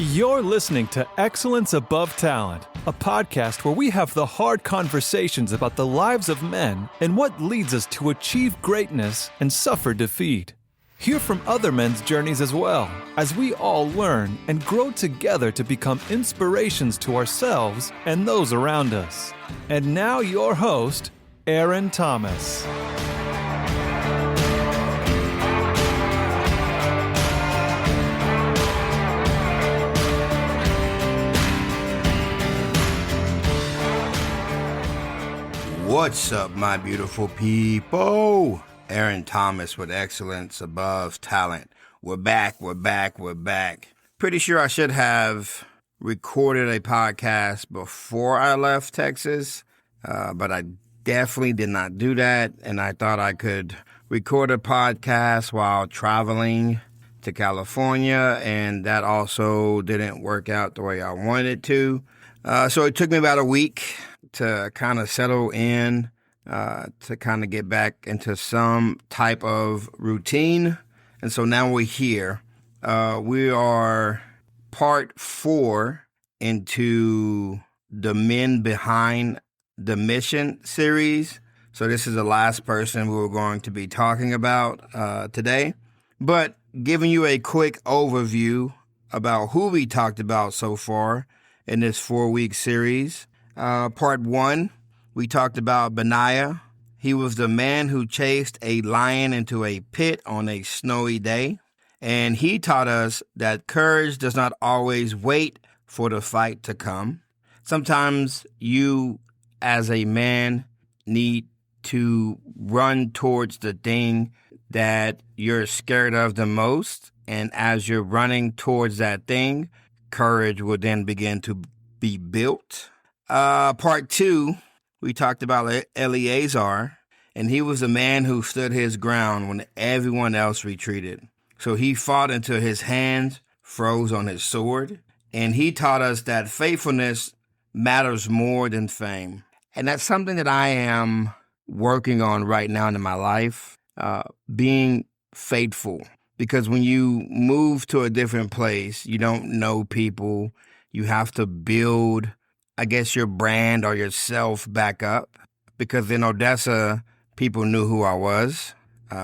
You're listening to Excellence Above Talent, a podcast where we have the hard conversations about the lives of men and what leads us to achieve greatness and suffer defeat. Hear from other men's journeys as well, as we all learn and grow together to become inspirations to ourselves and those around us. And now your host, Aaron Thomas. What's up, my beautiful people? Aaron Thomas with Excellence Above Talent. We're back. Pretty sure I should have recorded a podcast before I left Texas, but I definitely did not do that, and I thought I could record a podcast while traveling to California, and that also didn't work out the way I wanted it to. So it took me about a week to kind of settle in, to kind of get back into some type of routine. And so now we're here. We are part 4 into the Men Behind the Mission series. So this is the last person we're going to be talking about today. But giving you a quick overview about who we talked about so far in this 4-week series. Part 1, we talked about Benaiah. He was the man who chased a lion into a pit on a snowy day. And he taught us that courage does not always wait for the fight to come. Sometimes you, as a man, need to run towards the thing that you're scared of the most. And as you're running towards that thing, courage will then begin to be built. Part 2, we talked about Eleazar, and he was a man who stood his ground when everyone else retreated. So he fought until his hands froze on his sword, and he taught us that faithfulness matters more than fame. And that's something that I am working on right now in my life, being faithful. Because when you move to a different place, you don't know people, you have to build, I guess, your brand or yourself back up. Because in Odessa, people knew who I was.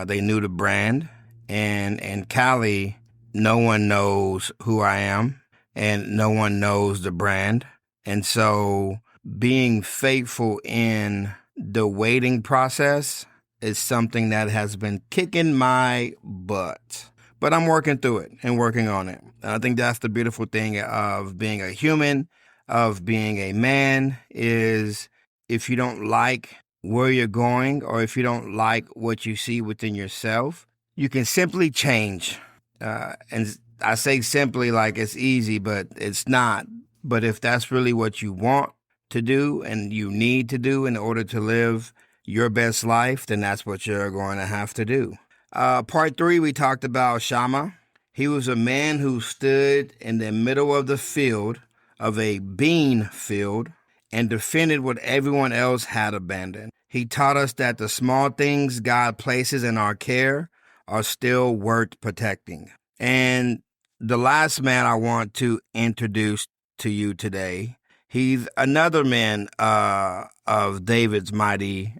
They knew the brand. And in Cali, no one knows who I am and no one knows the brand. And so being faithful in the waiting process is something that has been kicking my butt. But I'm working through it and working on it. And I think that's the beautiful thing of being a human, of being a man, is if you don't like where you're going or if you don't like what you see within yourself, you can simply change. And I say simply like it's easy, but it's not. But if that's really what you want to do and you need to do in order to live your best life, then that's what you're going to have to do. Part 3, we talked about Shammah. He was a man who stood in the middle of the field, of a bean field, and defended what everyone else had abandoned. He taught us that the small things God places in our care are still worth protecting. And the last man I want to introduce to you today, he's another man of David's mighty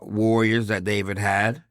warriors that David had,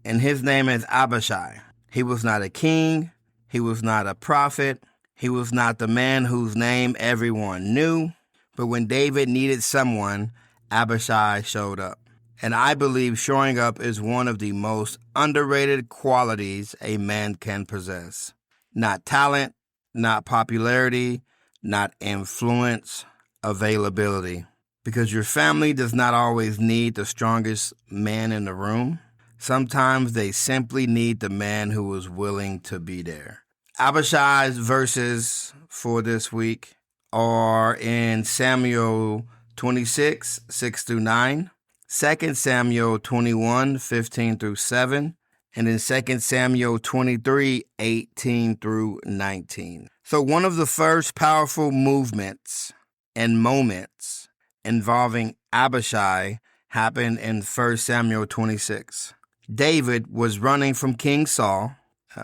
and his name is Abishai. He was not a king. He was not a prophet. He was not the man whose name everyone knew, but when David needed someone, Abishai showed up. And I believe showing up is one of the most underrated qualities a man can possess. Not talent, not popularity, not influence, availability. Because your family does not always need the strongest man in the room. Sometimes they simply need the man who is willing to be there. Abishai's verses for this week are in Samuel 26, 6 through 9, 2 Samuel 21, 15 through 7, and in 2 Samuel 23, 18 through 19. So one of the first powerful movements and moments involving Abishai happened in 1 Samuel 26. David was running from King Saul.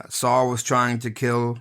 Saul was trying to kill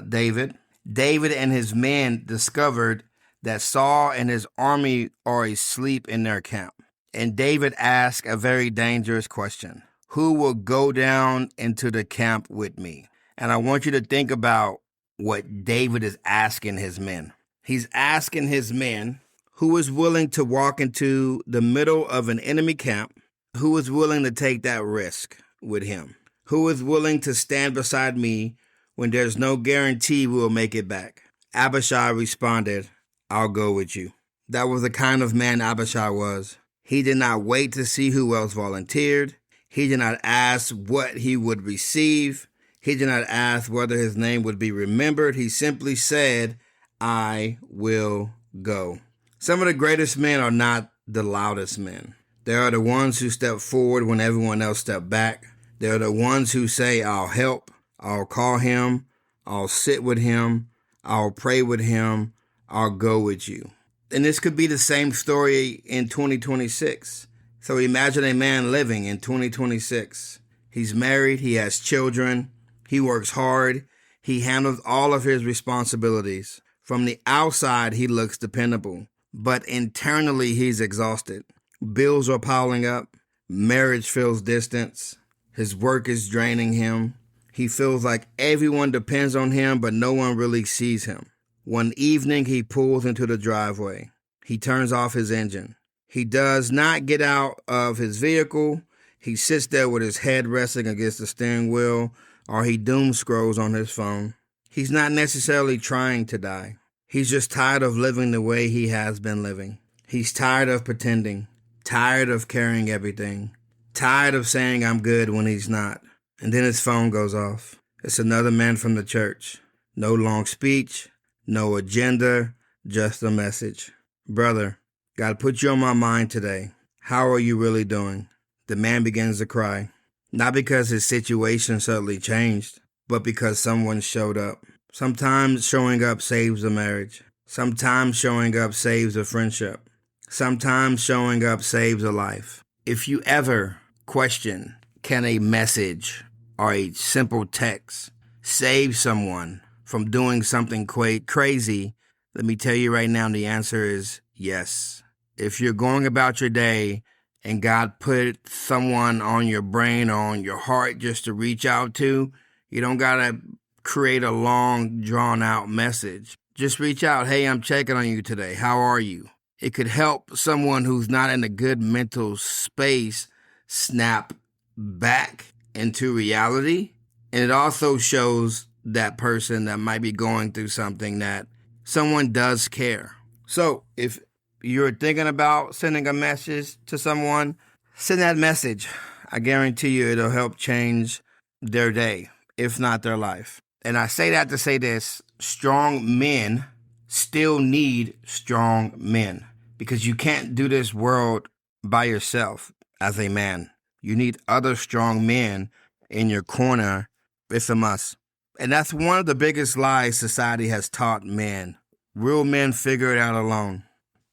David. David and his men discovered that Saul and his army are asleep in their camp. And David asked a very dangerous question. Who will go down into the camp with me? And I want you to think about what David is asking his men. He's asking his men who is willing to walk into the middle of an enemy camp, who is willing to take that risk with him, who is willing to stand beside me when there's no guarantee we will make it back. Abishai responded, I'll go with you. That was the kind of man Abishai was. He did not wait to see who else volunteered. He did not ask what he would receive. He did not ask whether his name would be remembered. He simply said, I will go. Some of the greatest men are not the loudest men. They are the ones who step forward when everyone else steps back. They are the ones who say, I'll help, I'll call him, I'll sit with him, I'll pray with him, I'll go with you. And this could be the same story in 2026. So imagine a man living in 2026. He's married, he has children, he works hard, he handles all of his responsibilities. From the outside, he looks dependable, but internally he's exhausted. Bills are piling up, marriage feels distant, his work is draining him. He feels like everyone depends on him, but no one really sees him. One evening, he pulls into the driveway. He turns off his engine. He does not get out of his vehicle. He sits there with his head resting against the steering wheel, or he doom scrolls on his phone. He's not necessarily trying to die. He's just tired of living the way he has been living. He's tired of pretending, tired of carrying everything, tired of saying I'm good when he's not. And then his phone goes off. It's another man from the church. No long speech, no agenda, just a message. Brother, God put you on my mind today. How are you really doing? The man begins to cry. Not because his situation suddenly changed, but because someone showed up. Sometimes showing up saves a marriage. Sometimes showing up saves a friendship. Sometimes showing up saves a life. If you ever question, can a message or a simple text save someone from doing something crazy, let me tell you right now, the answer is yes. If you're going about your day and God put someone on your brain or on your heart just to reach out to, you don't got to create a long, drawn-out message. Just reach out. Hey, I'm checking on you today. How are you? It could help someone who's not in a good mental space snap back into reality. And it also shows that person that might be going through something that someone does care. So if you're thinking about sending a message to someone, send that message. I guarantee you it'll help change their day, if not their life. And I say that to say this, strong men still need strong men, because you can't do this world by yourself as a man. You need other strong men in your corner. It's a must. And that's one of the biggest lies society has taught men. Real men figure it out alone.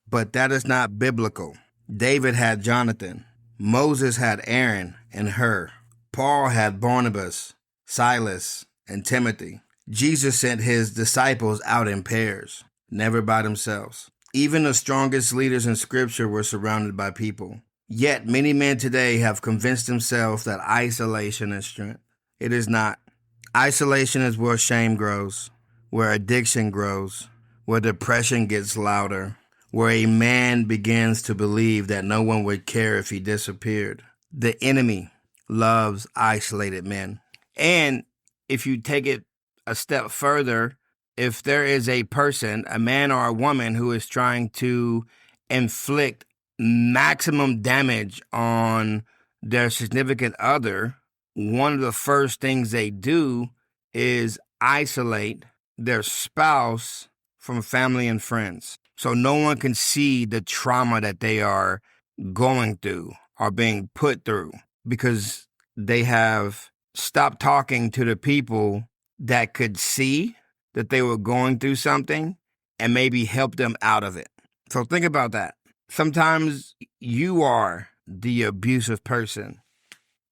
But that is not biblical. David had Jonathan. Moses had Aaron and Hur. Paul had Barnabas, Silas, and Timothy. Jesus sent his disciples out in pairs, never by themselves. Even the strongest leaders in Scripture were surrounded by people. Yet many men today have convinced themselves that isolation is strength. It is not. Isolation is where shame grows, where addiction grows, where depression gets louder, where a man begins to believe that no one would care if he disappeared. The enemy loves isolated men. And if you take it a step further, if there is a person, a man or a woman, who is trying to inflict maximum damage on their significant other, one of the first things they do is isolate their spouse from family and friends. So no one can see the trauma that they are going through or being put through, because they have stopped talking to the people that could see that they were going through something and maybe help them out of it. So think about that. Sometimes you are the abusive person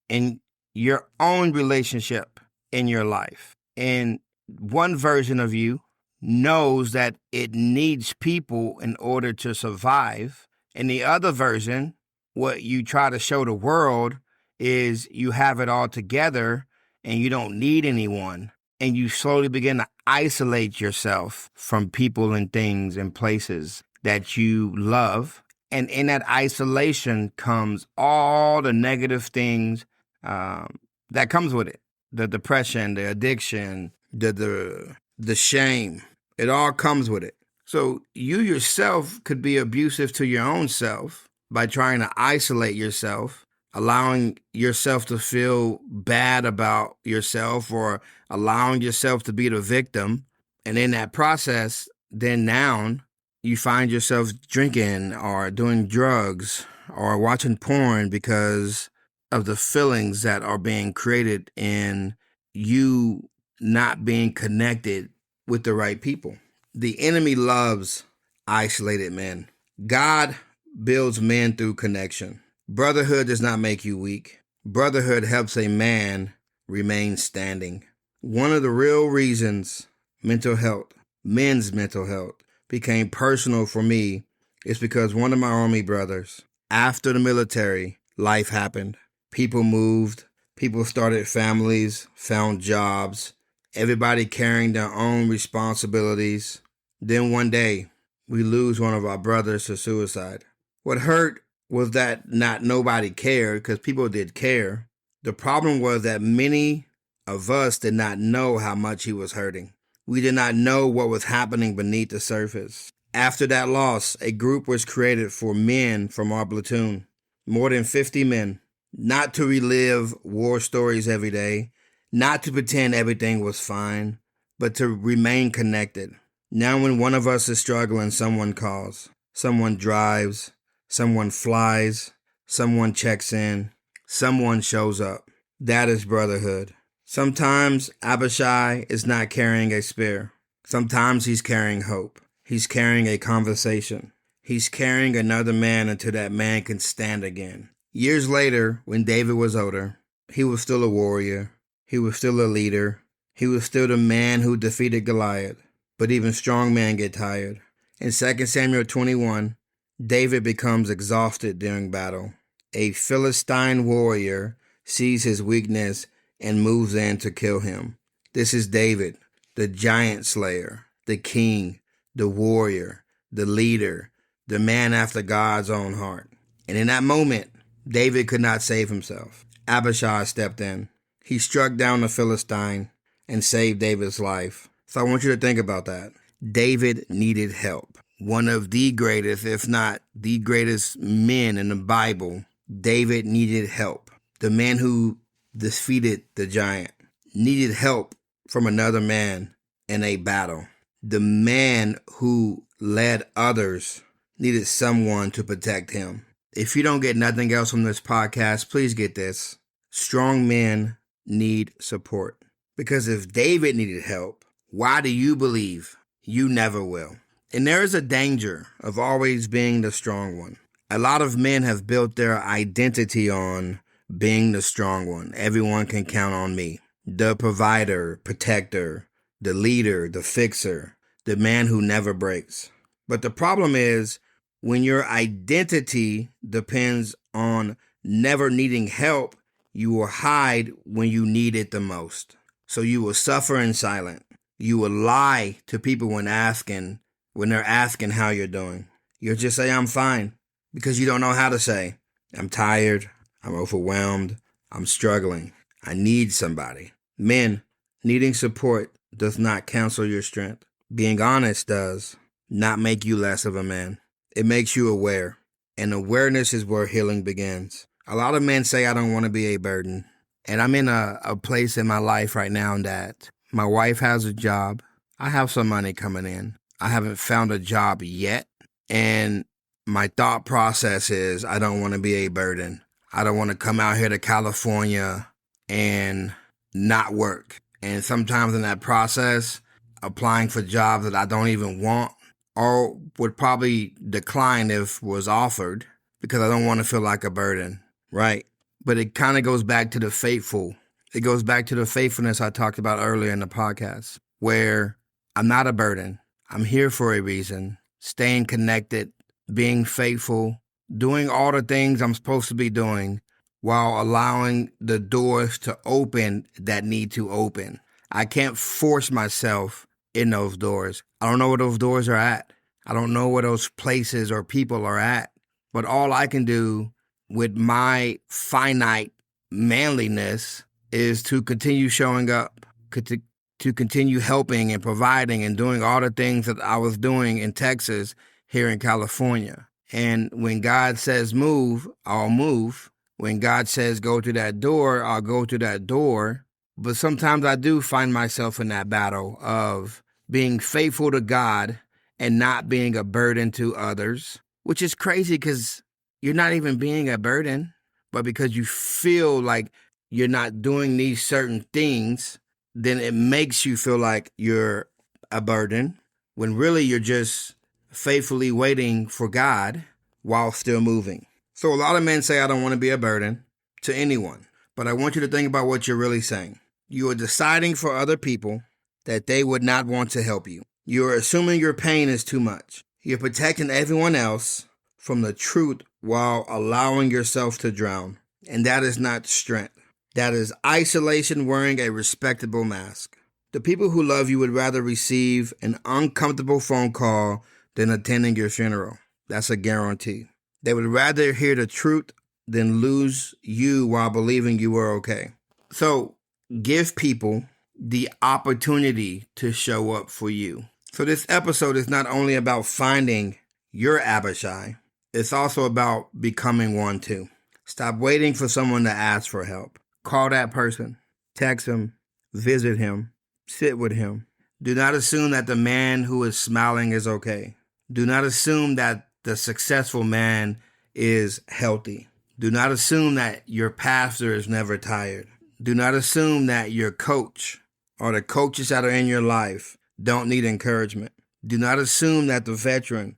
in your own relationship in your life. And one version of you knows that it needs people in order to survive. In the other version, what you try to show the world is you have it all together and you don't need anyone. And you slowly begin to isolate yourself from people and things and places that you love. And in that isolation comes all the negative things that comes with it. The depression, the addiction, the shame. It all comes with it. So you yourself could be abusive to your own self by trying to isolate yourself, allowing yourself to feel bad about yourself or allowing yourself to be the victim. And in that process, then now you find yourself drinking or doing drugs or watching porn because of the feelings that are being created in you not being connected with the right people. The enemy loves isolated men. God builds men through connection. Brotherhood does not make you weak. Brotherhood helps a man remain standing. One of the real reasons men's mental health, became personal for me is because one of my Army brothers, after the military, life happened. People moved. People started families, found jobs, everybody carrying their own responsibilities. Then one day, we lose one of our brothers to suicide. What hurt was that not nobody cared, because people did care. The problem was that many of us did not know how much he was hurting. We did not know what was happening beneath the surface. After that loss, a group was created for men from our platoon, more than 50 men, not to relive war stories every day, not to pretend everything was fine, but to remain connected. Now when one of us is struggling, someone calls, someone drives, someone flies, someone checks in, someone shows up. That is brotherhood. Sometimes Abishai is not carrying a spear. Sometimes he's carrying hope. He's carrying a conversation. He's carrying another man until that man can stand again. Years later, when David was older, he was still a warrior. He was still a leader. He was still the man who defeated Goliath. But even strong men get tired. In 2 Samuel 21, David becomes exhausted during battle. A Philistine warrior sees his weakness and moves in to kill him. This is David, the giant slayer, the king, the warrior, the leader, the man after God's own heart. And in that moment, David could not save himself. Abishai stepped in. He struck down the Philistine and saved David's life. So I want you to think about that. David needed help. One of the greatest, if not the greatest men in the Bible, David needed help. The man who defeated the giant needed help from another man in a battle. The man who led others needed someone to protect him. If you don't get nothing else from this podcast, please get this. Strong men need support. Because if David needed help, why do you believe you never will? And there is a danger of always being the strong one. A lot of men have built their identity on being the strong one. Everyone can count on me. The provider, protector, the leader, the fixer, the man who never breaks. But the problem is when your identity depends on never needing help, you will hide when you need it the most. So you will suffer in silence. You will lie to people when they're asking how you're doing. You'll just say, I'm fine, because you don't know how to say, I'm tired, I'm overwhelmed, I'm struggling, I need somebody. Men, needing support does not cancel your strength. Being honest does not make you less of a man. It makes you aware, and awareness is where healing begins. A lot of men say, I don't want to be a burden. And I'm in a place in my life right now that my wife has a job. I have some money coming in. I haven't found a job yet. And my thought process is I don't want to be a burden. I don't want to come out here to California and not work. And sometimes in that process, applying for jobs that I don't even want or would probably decline if was offered because I don't want to feel like a burden, right? But it kind of goes back to the faithful. It goes back to the faithfulness I talked about earlier in the podcast, where I'm not a burden. I'm here for a reason. Staying connected, being faithful, doing all the things I'm supposed to be doing while allowing the doors to open that need to open. I can't force myself in those doors. I don't know where those doors are at. I don't know where those places or people are at. But all I can do with my finite manliness is to continue showing up, to continue helping and providing and doing all the things that I was doing in Texas, here in California. And when God says move, I'll move. When God says go to that door, I'll go to that door. But sometimes I do find myself in that battle of being faithful to God and not being a burden to others, which is crazy because you're not even being a burden, but because you feel like you're not doing these certain things, then it makes you feel like you're a burden when really you're just faithfully waiting for God while still moving. So a lot of men say, I don't want to be a burden to anyone, but I want you to think about what you're really saying. You are deciding for other people that they would not want to help you. You are assuming your pain is too much. You're protecting everyone else from the truth while allowing yourself to drown. And that is not strength. That is isolation wearing a respectable mask. The people who love you would rather receive an uncomfortable phone call than attending your funeral. That's a guarantee. They would rather hear the truth than lose you while believing you were okay. So give people the opportunity to show up for you. So this episode is not only about finding your Abishai, it's also about becoming one too. Stop waiting for someone to ask for help. Call that person, text him, visit him, sit with him. Do not assume that the man who is smiling is okay. Do not assume that the successful man is healthy. Do not assume that your pastor is never tired. Do not assume that your coach or the coaches that are in your life don't need encouragement. Do not assume that the veteran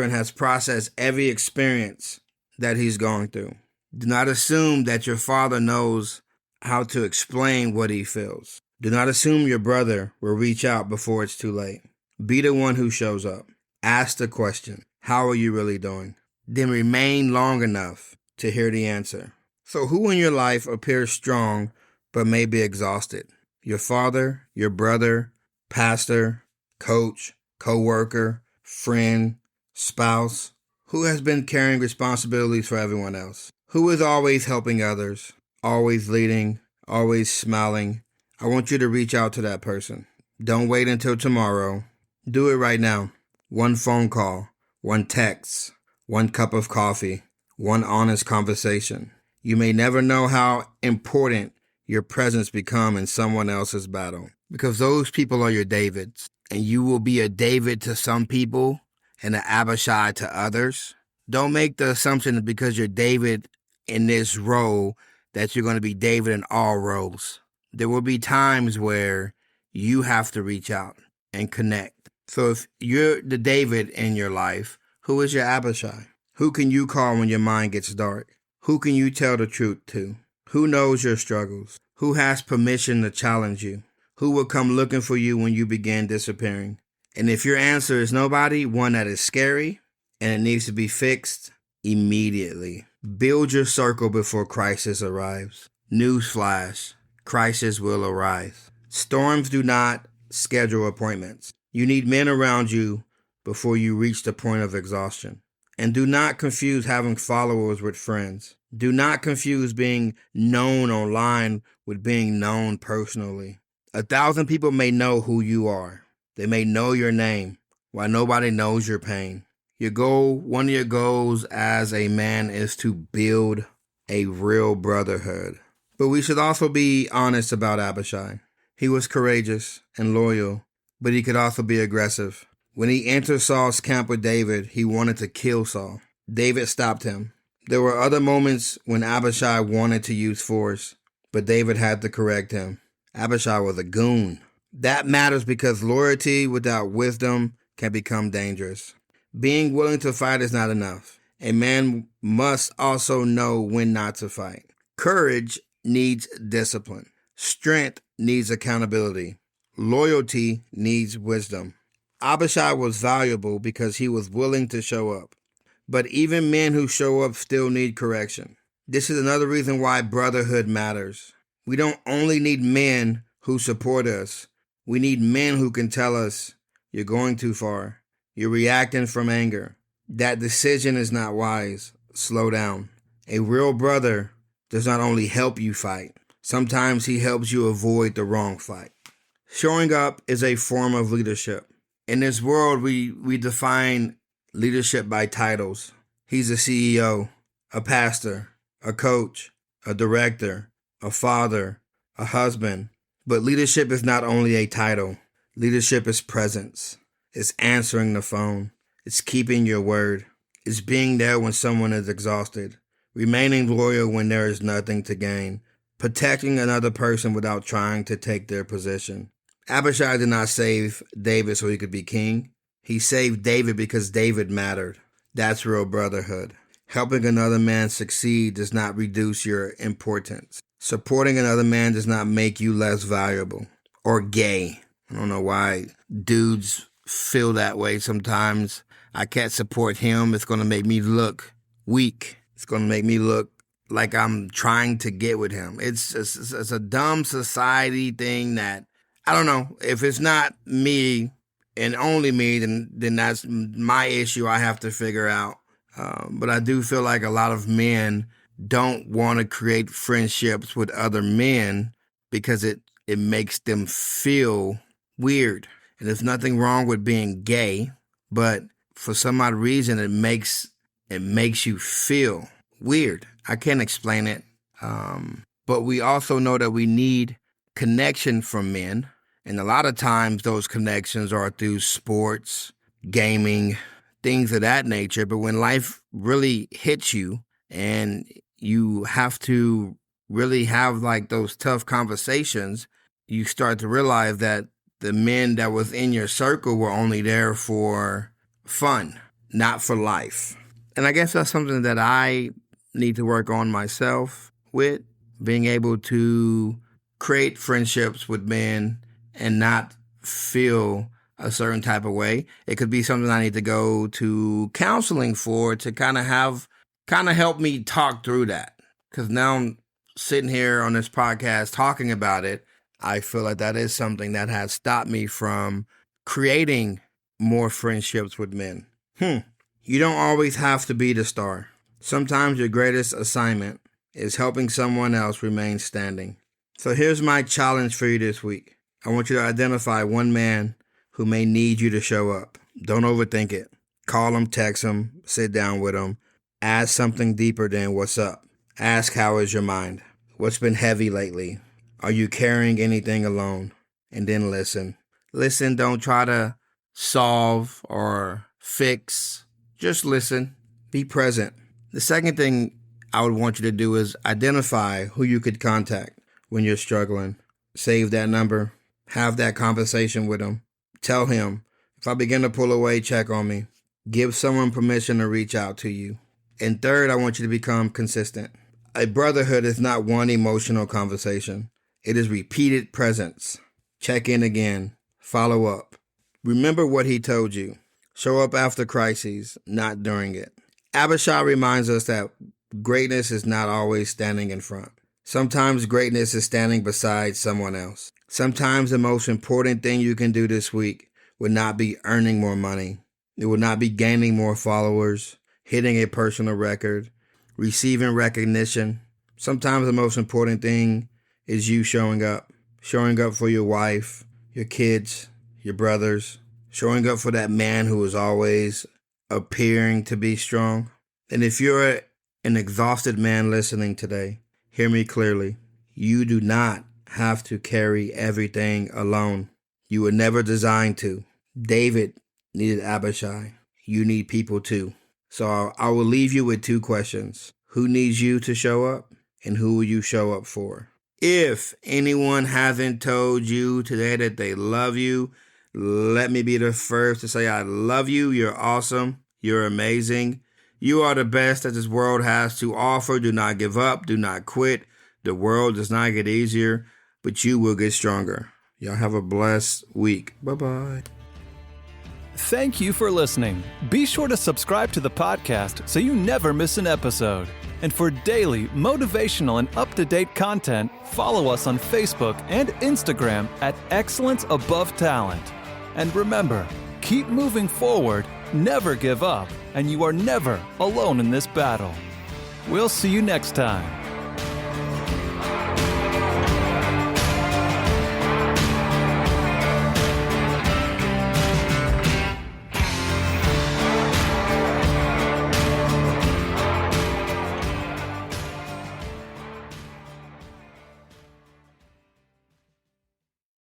has processed every experience that he's going through. Do not assume that your father knows how to explain what he feels. Do not assume your brother will reach out before it's too late. Be the one who shows up. Ask the question, how are you really doing? Then remain long enough to hear the answer. So who in your life appears strong but may be exhausted? Your father, your brother, pastor, coach, co-worker, friend, spouse? Who has been carrying responsibilities for everyone else? Who is always helping others, always leading, always smiling? I want you to reach out to that person. Don't wait until tomorrow. Do it right now. One phone call, one text, one cup of coffee, one honest conversation. You may never know how important your presence become in someone else's battle, because those people are your Davids, and you will be a David to some people and an Abishai to others. Don't make the assumption that because you're David in this role that you're going to be David in all roles. There will be times where you have to reach out and connect. So if you're the David in your life, who is your Abishai? Who can you call when your mind gets dark? Who can you tell the truth to? Who knows your struggles? Who has permission to challenge you? Who will come looking for you when you begin disappearing? And if your answer is nobody, one that is scary and it needs to be fixed immediately. Build your circle before crisis arrives. Newsflash, crisis will arise. Storms do not schedule appointments. You need men around you before you reach the point of exhaustion. And do not confuse having followers with friends. Do not confuse being known online with being known personally. 1,000 people may know who you are. They may know your name, while nobody knows your pain. One of your goals as a man is to build a real brotherhood. But we should also be honest about Abishai. He was courageous and loyal, but he could also be aggressive. When he entered Saul's camp with David, he wanted to kill Saul. David stopped him. There were other moments when Abishai wanted to use force, but David had to correct him. Abishai was a goon. That matters because loyalty without wisdom can become dangerous. Being willing to fight is not enough. A man must also know when not to fight. Courage needs discipline. Strength needs accountability. Loyalty needs wisdom. Abishai was valuable because he was willing to show up. But even men who show up still need correction. This is another reason why brotherhood matters. We don't only need men who support us. We need men who can tell us, you're going too far. You're reacting from anger. That decision is not wise. Slow down. A real brother does not only help you fight. Sometimes he helps you avoid the wrong fight. Showing up is a form of leadership. In this world, we define leadership by titles. He's a CEO, a pastor, a coach, a director, a father, a husband. But leadership is not only a title. Leadership is presence. It's answering the phone. It's keeping your word. It's being there when someone is exhausted. Remaining loyal when there is nothing to gain. Protecting another person without trying to take their position. Abishai did not save David so he could be king. He saved David because David mattered. That's real brotherhood. Helping another man succeed does not reduce your importance. Supporting another man does not make you less valuable or gay. I don't know why dudes feel that way sometimes. I can't support him. It's going to make me look weak. It's going to make me look like I'm trying to get with him. It's a dumb society thing that, I don't know, if it's not me and only me, then that's my issue I have to figure out. But I do feel like a lot of men don't want to create friendships with other men because it makes them feel weird. And there's nothing wrong with being gay, but for some odd reason it makes you feel weird. I can't explain it. But we also know that we need connection from men. And a lot of times those connections are through sports, gaming, things of that nature. But when life really hits you and you have to really have like those tough conversations, you start to realize that the men that was in your circle were only there for fun, not for life. And I guess that's something that I need to work on myself with, being able to create friendships with men and not feel a certain type of way. It could be something I need to go to counseling for to kind of help me talk through that. Because now I'm sitting here on this podcast talking about it. I feel like that is something that has stopped me from creating more friendships with men. You don't always have to be the star. Sometimes your greatest assignment is helping someone else remain standing. So here's my challenge for you this week. I want you to identify one man who may need you to show up. Don't overthink it. Call him, text him, sit down with him. Ask something deeper than what's up. Ask how is your mind? What's been heavy lately? Are you carrying anything alone? And then listen. Listen, don't try to solve or fix. Just listen. Be present. The second thing I would want you to do is identify who you could contact when you're struggling. Save that number. Have that conversation with him. Tell him, if I begin to pull away, check on me. Give someone permission to reach out to you. And third, I want you to become consistent. A brotherhood is not one emotional conversation. It is repeated presence. Check in again. Follow up. Remember what he told you. Show up after crises, not during it. Abishai reminds us that greatness is not always standing in front. Sometimes greatness is standing beside someone else. Sometimes the most important thing you can do this week would not be earning more money. It would not be gaining more followers, hitting a personal record, receiving recognition. Sometimes the most important thing is you showing up for your wife, your kids, your brothers, showing up for that man who is always appearing to be strong. And if you're an exhausted man listening today, hear me clearly. You do not have to carry everything alone. You were never designed to. David needed Abishai. You need people too. So I will leave you with two questions. Who needs you to show up? And who will you show up for? If anyone hasn't told you today that they love you, let me be the first to say I love you. You're awesome. You're amazing. You are the best that this world has to offer. Do not give up. Do not quit. The world does not get easier, but you will get stronger. Y'all have a blessed week. Bye-bye. Thank you for listening. Be sure to subscribe to the podcast so you never miss an episode. And for daily, motivational, and up-to-date content, follow us on Facebook and Instagram at Excellence Above Talent. And remember, keep moving forward, never give up, and you are never alone in this battle. We'll see you next time.